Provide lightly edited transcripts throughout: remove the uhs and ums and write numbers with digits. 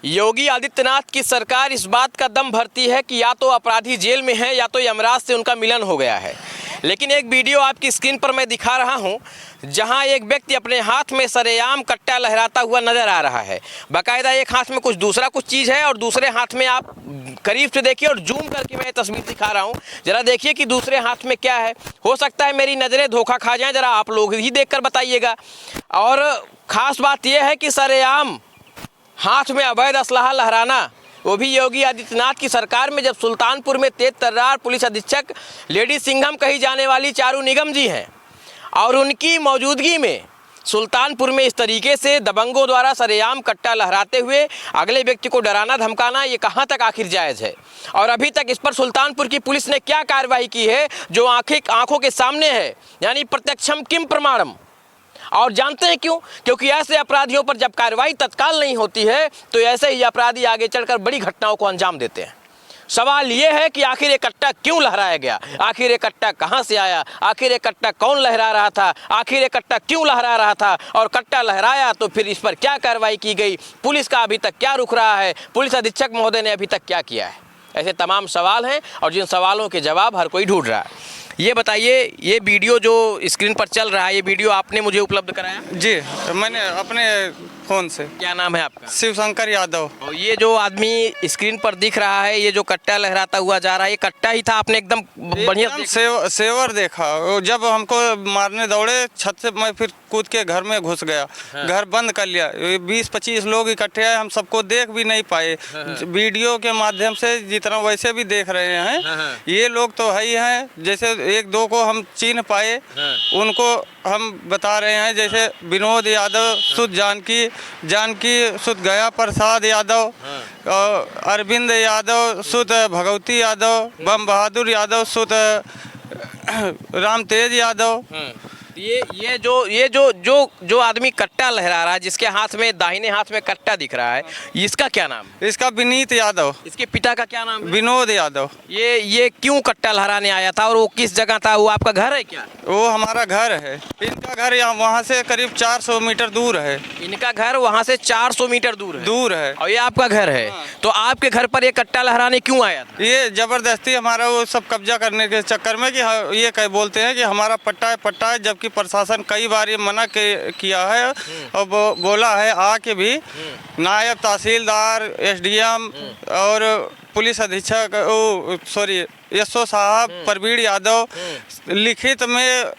योगी आदित्यनाथ की सरकार इस बात का दम भरती है कि या तो अपराधी जेल में है या तो यमराज से उनका मिलन हो गया है। लेकिन एक वीडियो आपकी स्क्रीन पर मैं दिखा रहा हूं, जहां एक व्यक्ति अपने हाथ में सरेआम कट्टा लहराता हुआ नजर आ रहा है। बाकायदा एक हाथ में कुछ चीज़ है और दूसरे हाथ में आप करीब से देखिए और जूम करके मैं तस्वीर दिखा रहा हूं। जरा देखिए कि दूसरे हाथ में क्या है। हो सकता है मेरी नज़रें धोखा खा जाएं, जरा आप लोग ही देखकर बताइएगा। और ख़ास बात यह है कि सरेआम हाथ में अवैध असलहा लहराना, वो भी योगी आदित्यनाथ की सरकार में, जब सुल्तानपुर में तेज तर्रार पुलिस अधीक्षक लेडी सिंघम कही जाने वाली चारू निगम जी हैं और उनकी मौजूदगी में सुल्तानपुर में इस तरीके से दबंगों द्वारा सरेआम कट्टा लहराते हुए अगले व्यक्ति को डराना धमकाना, ये कहाँ तक आखिर जायज़ है? और अभी तक इस पर सुल्तानपुर की पुलिस ने क्या कार्रवाई की है जो आंखों के सामने है, यानी प्रत्यक्षम किम प्रमाणम। और जानते हैं क्यों? क्योंकि ऐसे अपराधियों पर जब कार्रवाई तत्काल नहीं होती है तो ऐसे ही अपराधी आगे चलकर बड़ी घटनाओं को अंजाम देते हैं। सवाल ये है कि आखिर ये कट्टा क्यों लहराया गया, आखिर ये कट्टा कहां से आया, आखिर ये कट्टा कौन लहरा रहा था, आखिर ये कट्टा क्यों लहरा रहा था, और कट्टा लहराया तो फिर इस पर क्या कार्रवाई की गई, पुलिस का अभी तक क्या रुख रहा है, पुलिस अधीक्षक महोदय ने अभी तक क्या किया है। ऐसे तमाम सवाल हैं और जिन सवालों के जवाब हर कोई ढूंढ रहा है। ये बताइए, ये वीडियो जो स्क्रीन पर चल रहा है, ये वीडियो आपने मुझे उपलब्ध कराया? जी, मैंने अपने फ़ोन से। क्या नाम है आपका? शिवशंकर यादव। और ये जो आदमी स्क्रीन पर दिख रहा है, ये जो कट्टा लहराता हुआ जा रहा है, ये कट्टा ही था? आपने एकदम बढ़िया सेवर देखा। जब हमको मारने दौड़े छत से, मैं फिर कूद के घर में घुस गया। हाँ। घर बंद कर लिया। 20-25 लोग इकट्ठे आए, हम सबको देख भी नहीं पाए। हाँ। वीडियो के माध्यम से जितना वैसे भी देख रहे हैं। हाँ। ये लोग तो है ही हैं, जैसे एक दो को हम चिन्ह पाए। हाँ। उनको हम बता रहे हैं, जैसे विनोद यादव, सुध जानकी सुध गया प्रसाद यादव, हाँ। अरविंद यादव, सुध भगवती यादव, बम बहादुर यादव, सुध राम तेज यादव। हाँ। ये जो आदमी कट्टा लहरा रहा है, जिसके हाथ में, दाहिने हाथ में कट्टा दिख रहा है, इसका क्या नाम है? इसका विनीत यादव। इसके पिता का क्या नाम है? विनोद यादव। ये क्यों कट्टा लहराने आया था और वो किस जगह था? वो आपका घर है क्या? वो हमारा घर है। इनका घर वहाँ से करीब 400 मीटर दूर है। इनका घर वहाँ से 400 मीटर दूर है और ये आपका घर है। हाँ। तो आपके घर पर ये कट्टा लहराने क्यों आया था? ये जबरदस्ती हमारा वो सब कब्जा करने के चक्कर में, कि ये कह बोलते हैं कि हमारा पट्टा है, जबकि प्रशासन कई बार ये मना किया है और बोला है आके भी। नायब तहसीलदार, SDM और पुलिस अधीक्षक SO साहब प्रवीण यादव लिखित में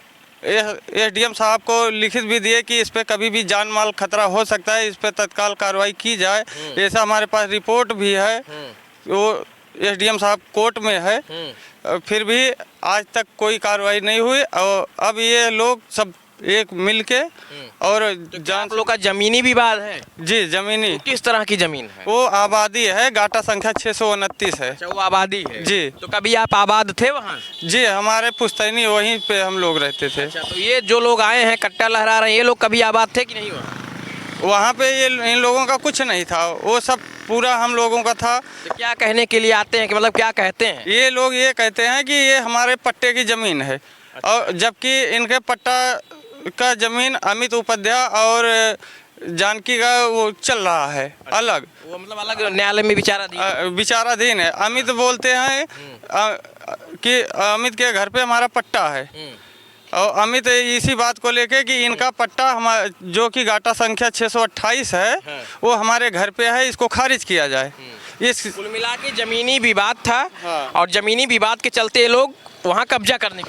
SDM साहब को लिखित भी दिए कि इस पे कभी भी जान माल खतरा हो सकता है, इस पे तत्काल कार्रवाई की जाए। ऐसा हमारे पास रिपोर्ट भी है। वो SDM साहब कोर्ट में है, फिर भी आज तक कोई कार्रवाई नहीं हुई। और अब ये लोग सब एक मिलके और आप लोग का जमीनी विवाद है? जी, जमीनी। किस तरह की जमीन है? वो आबादी है, गाटा संख्या 629 है। अच्छा, वो आबादी है जी। तो कभी आप आबाद थे वहाँ? जी, हमारे पुश्तैनी वहीं पे हम लोग रहते थे। अच्छा, तो ये जो लोग आए हैं कट्टा लहरा रहे हैं, ये लोग कभी आबाद थे कि नहीं वहाँ पे? ये इन लोगों का कुछ नहीं था, वो सब पूरा हम लोगों का था। तो क्या कहने के लिए आते हैं, कि मतलब क्या कहते हैं? ये लोग ये कहते हैं कि ये हमारे पट्टे की ज़मीन है। अच्छा। और जबकि इनके पट्टा का ज़मीन अमित उपाध्याय और जानकी का वो चल रहा है। अच्छा। अलग, वो मतलब अलग न्यायालय में विचाराधीन है। अमित बोलते हैं कि अमित के घर पे हमारा पट्टा है, और अमित इसी बात को लेके कि इनका पट्टा जो कि गाटा संख्या 628 है, वो हमारे घर पे है, इसको खारिज किया जाए। इस कुल मिला के जमीनी विवाद था। हाँ। और जमीनी विवाद के चलते ये लोग वहाँ कब्जा करने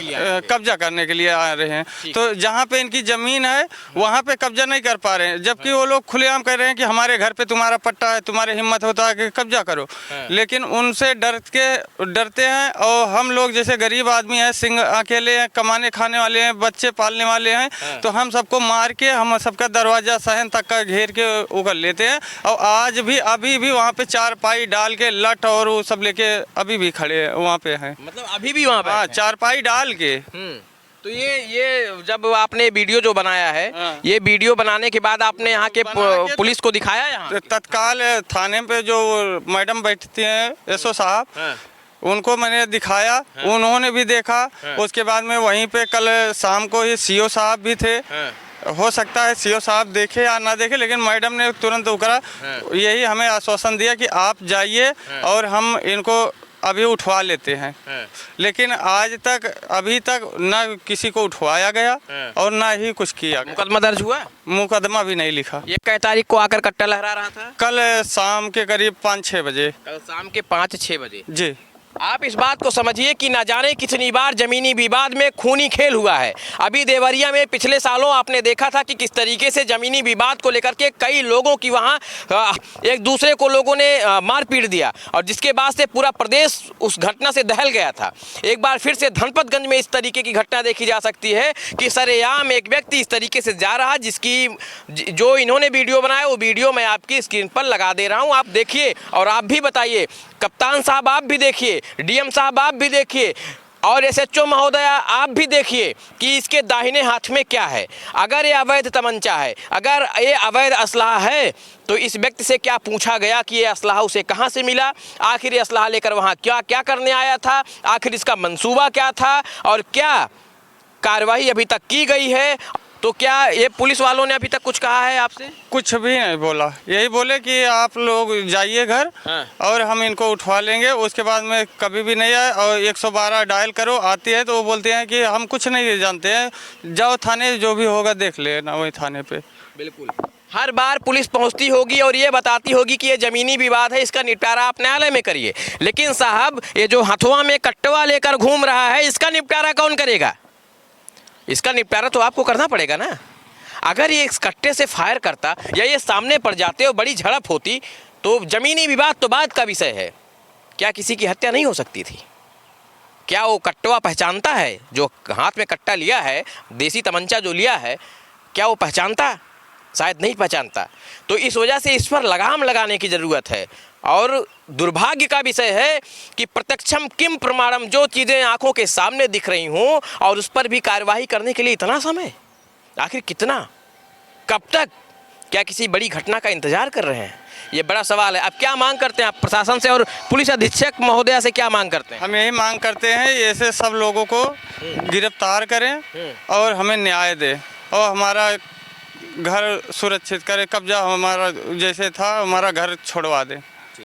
के लिए आ रहे हैं। तो जहाँ पे इनकी ज़मीन है वहाँ पे कब्जा नहीं कर पा रहे हैं, जबकि वो लोग खुलेआम कह रहे हैं कि हमारे घर पे तुम्हारा पट्टा है, तुम्हारी हिम्मत होता है कि कब्जा करो। लेकिन उनसे डरते हैं। और हम लोग जैसे गरीब आदमी हैं, सिंह अकेले हैं, कमाने खाने वाले हैं, बच्चे पालने वाले हैं, तो हम सबको मार के हम सबका दरवाज़ा सहन तक का घेर के उगल लेते हैं। और आज भी अभी भी वहाँ पे चारपाई डाल के लठ और वो सब लेके अभी भी खड़े वहाँ पे हैं। मतलब अभी भी वहाँ पे? चारपाई डाल के। तो ये जब आपने वीडियो जो बनाया है, ये वीडियो बनाने के बाद आपने यहाँ के पुलिस को दिखाया? यहाँ तत्काल थाने पे जो मैडम बैठती हैं SO साहब, उनको मैंने दिखाया। उन्होंने भी देखा। उसके बाद में वहीं पे कल शाम को ही CO साहब भी थे हो सकता है सीओ साहब देखे या ना देखे, लेकिन मैडम ने तुरंत उकरा यही हमें आश्वासन दिया कि आप जाइए और हम इनको अभी उठवा लेते हैं। लेकिन आज तक अभी तक ना किसी को उठवाया गया और ना ही कुछ किया गया। मुकदमा दर्ज हुआ? मुकदमा भी नहीं लिखा। ये कै तारीख को आकर कट्टा लहरा रहा था? कल शाम के करीब 5-6 बजे। कल शाम के 5-6 बजे। जी। आप इस बात को समझिए कि ना जाने कितनी बार जमीनी विवाद में खूनी खेल हुआ है। अभी देवरिया में पिछले सालों आपने देखा था कि किस तरीके से जमीनी विवाद को लेकर के कई लोगों की वहां एक दूसरे को लोगों ने मार पीट दिया और जिसके बाद से पूरा प्रदेश उस घटना से दहल गया था। एक बार फिर से धनपतगंज में इस तरीके की घटना देखी जा सकती है कि सरेआम एक व्यक्ति इस तरीके से जा रहा, जिसकी जो इन्होंने वीडियो बनाया वो वीडियो मैं आपकी स्क्रीन पर लगा दे रहा हूँ, आप देखिए और आप भी बताइए। कप्तान साहब आप भी देखिए, डीएम साहब आप भी देखिए और एसएचओ महोदया आप भी देखिए कि इसके दाहिने हाथ में क्या है। अगर ये अवैध तमंचा है, अगर ये अवैध असलहा है तो इस व्यक्ति से क्या पूछा गया कि ये असलहा उसे कहाँ से मिला, आखिर ये असलहा लेकर वहाँ क्या क्या करने आया था, आखिर इसका मंसूबा क्या था और क्या कार्रवाई अभी तक की गई है। तो क्या ये पुलिस वालों ने अभी तक कुछ कहा है आपसे? कुछ भी नहीं बोला, यही बोले कि आप लोग जाइए घर और हम इनको उठवा लेंगे। उसके बाद में कभी भी नहीं आए और 112 डायल करो, आती है तो वो बोलते हैं कि हम कुछ नहीं जानते हैं, जाओ थाने, जो भी होगा देख लेना वही थाने पे। बिल्कुल, हर बार पुलिस पहुंचती होगी और ये बताती होगी कि ये ज़मीनी विवाद है, इसका निपटारा आप न्यायालय में करिए। लेकिन साहब ये जो हथुआ में कट्टवा लेकर घूम रहा है, इसका निपटारा कौन करेगा? इसका निपटारा तो आपको करना पड़ेगा ना। अगर ये इस कट्टे से फायर करता या ये सामने पड़ जाते और बड़ी झड़प होती तो ज़मीनी विवाद तो बाद का विषय है। क्या किसी की हत्या नहीं हो सकती थी? क्या वो कट्टवा पहचानता है? जो हाथ में कट्टा लिया है, देसी तमंचा जो लिया है, क्या वो पहचानता? शायद नहीं पहचानता। तो इस वजह से इस पर लगाम लगाने की ज़रूरत है। और दुर्भाग्य का विषय है कि प्रत्यक्षम किम प्रमाणम, जो चीज़ें आंखों के सामने दिख रही हों और उस पर भी कार्रवाई करने के लिए इतना समय, आखिर कितना, कब तक? क्या किसी बड़ी घटना का इंतजार कर रहे हैं? ये बड़ा सवाल है। अब क्या मांग करते हैं आप प्रशासन से और पुलिस अधीक्षक महोदया से, क्या मांग करते हैं? हम यही मांग करते हैं ऐसे सब लोगों को गिरफ्तार करें और हमें न्याय दें और हमारा घर सुरक्षित करें, कब्जा हमारा जैसे था हमारा घर छोड़वा दें।